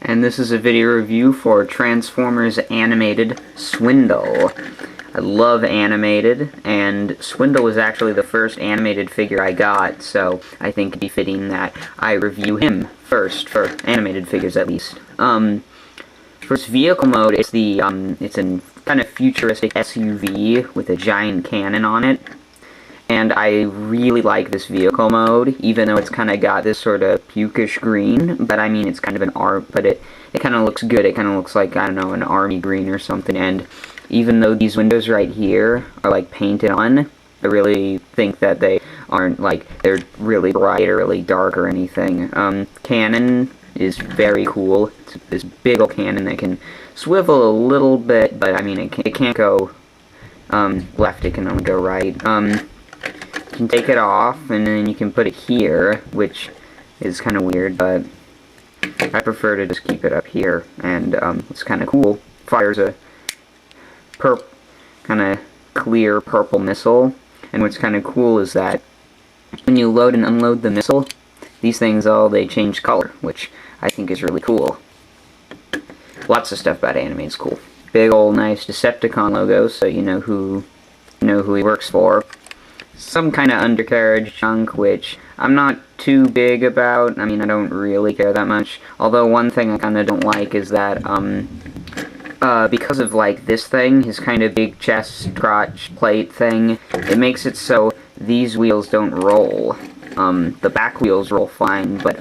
And this is a video review for Transformers Animated Swindle. I love animated, and Swindle was actually the first animated figure I got, so I think it'd be fitting that I review him first, for animated figures at least. For its vehicle mode, it's a kind of futuristic SUV with a giant cannon on it. And I really like this vehicle mode, even though it's kind of got this sort of pukish green, but I mean, it's kind of an but it kind of looks good. It kind of looks like, I don't know, an army green or something, and even though these windows right here are, like, painted on, I really think that they aren't, like, they're really bright or really dark or anything. Cannon is very cool. It's this big old cannon that can swivel a little bit, but, I mean, it can't go, left, it can only go right. You can take it off, and then you can put it here, which is kind of weird, but I prefer to just keep it up here, and it's kind of cool. Fires a kind of clear purple missile, and what's kind of cool is that when you load and unload the missile, these things they change color, which I think is really cool. Lots of stuff about anime is cool. Big old nice Decepticon logo, so you know who he works for. Some kind of undercarriage junk, which I'm not too big about. I mean, I don't really care that much. Although one thing I kind of don't like is that, because of, like, this thing, his kind of big chest, crotch, plate thing, it makes it so these wheels don't roll. The back wheels roll fine, but,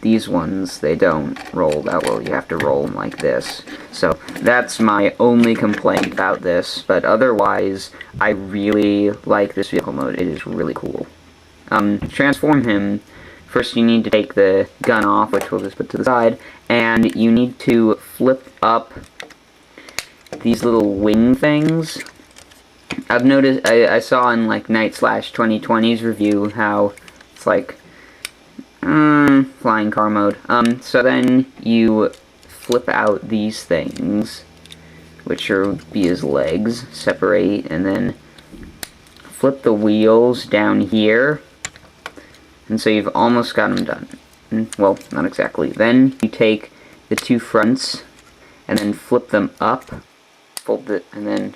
these ones, they don't roll that well. You have to roll them like this. So, that's my only complaint about this, but otherwise, I really like this vehicle mode. It is really cool. Transform him, first you need to take the gun off, which we'll just put to the side, and you need to flip up these little wing things. I've noticed, I saw in, like, Night/2020's review how it's like, flying car mode. So then you flip out these things, which be his legs, separate, and then flip the wheels down here, and so you've almost got them done. Well, not exactly. Then you take the two fronts, and then flip them up, fold it, and then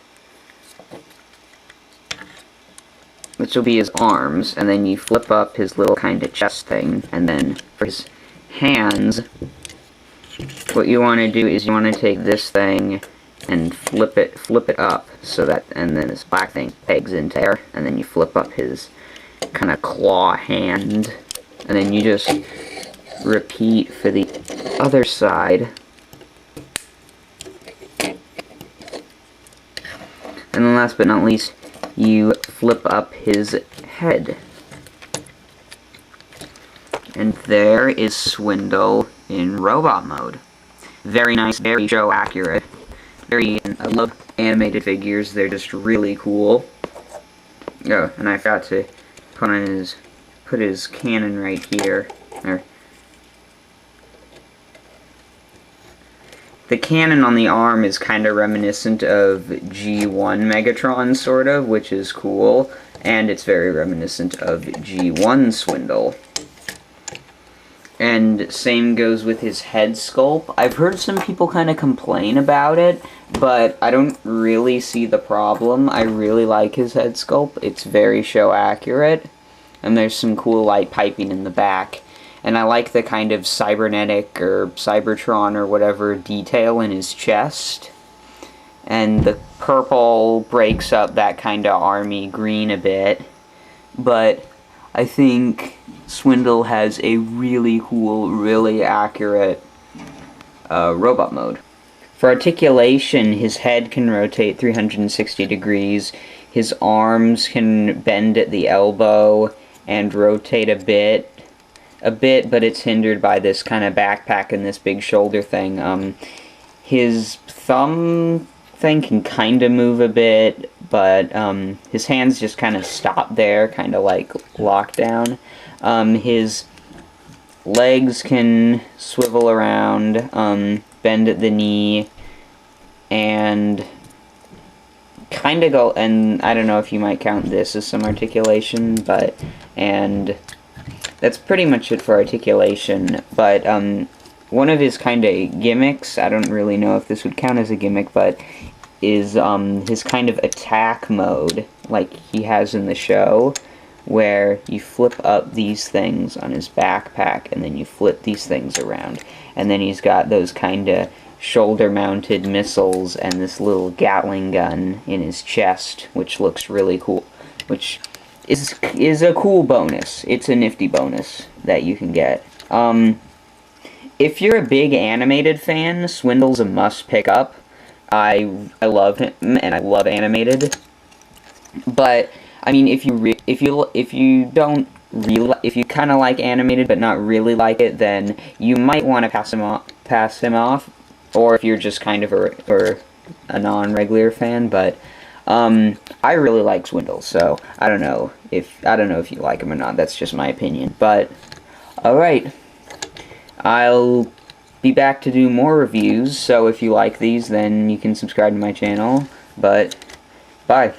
which will be his arms, and then you flip up his little kind of chest thing, and then for his hands, what you want to do is you want to take this thing and flip it up, so that, and then this black thing pegs into there, and then you flip up his kind of claw hand, and then you just repeat for the other side. And then last but not least, you flip up his head. And there is Swindle in robot mode. Very nice, very show accurate. I love animated figures, they're just really cool. Oh, and I forgot to put his cannon right here. The cannon on the arm is kind of reminiscent of G1 Megatron, sort of, which is cool, and it's very reminiscent of G1 Swindle. And same goes with his head sculpt. I've heard some people kind of complain about it, but I don't really see the problem. I really like his head sculpt. It's very show accurate, and there's some cool light piping in the back. And I like the kind of cybernetic or Cybertron or whatever detail in his chest. And the purple breaks up that kind of army green a bit. But I think Swindle has a really cool, really accurate robot mode. For articulation, his head can rotate 360 degrees. His arms can bend at the elbow and rotate a bit, but it's hindered by this kind of backpack and this big shoulder thing. His thumb thing can kind of move a bit, but his hands just kind of stop there, kind of like locked down. His legs can swivel around, bend at the knee, and kind of go, and I don't know if you might count this as some articulation, and that's pretty much it for articulation, but one of his kind of gimmicks, I don't really know if this would count as a gimmick, but is his kind of attack mode, like he has in the show, where you flip up these things on his backpack, and then you flip these things around. And then he's got those kind of shoulder-mounted missiles and this little Gatling gun in his chest, which looks really cool. Which is a cool bonus. It's a nifty bonus that you can get. If you're a big animated fan, Swindle's a must pick up. I love him, and I love animated. But I mean, if you don't really, if you kind of like animated but not really like it, then you might want to pass him off, or if you're just kind of a non-regular fan. But I really like Swindle, so I don't know if you like him or not. That's just my opinion. But all right, I'll be back to do more reviews. So if you like these, then you can subscribe to my channel. But bye.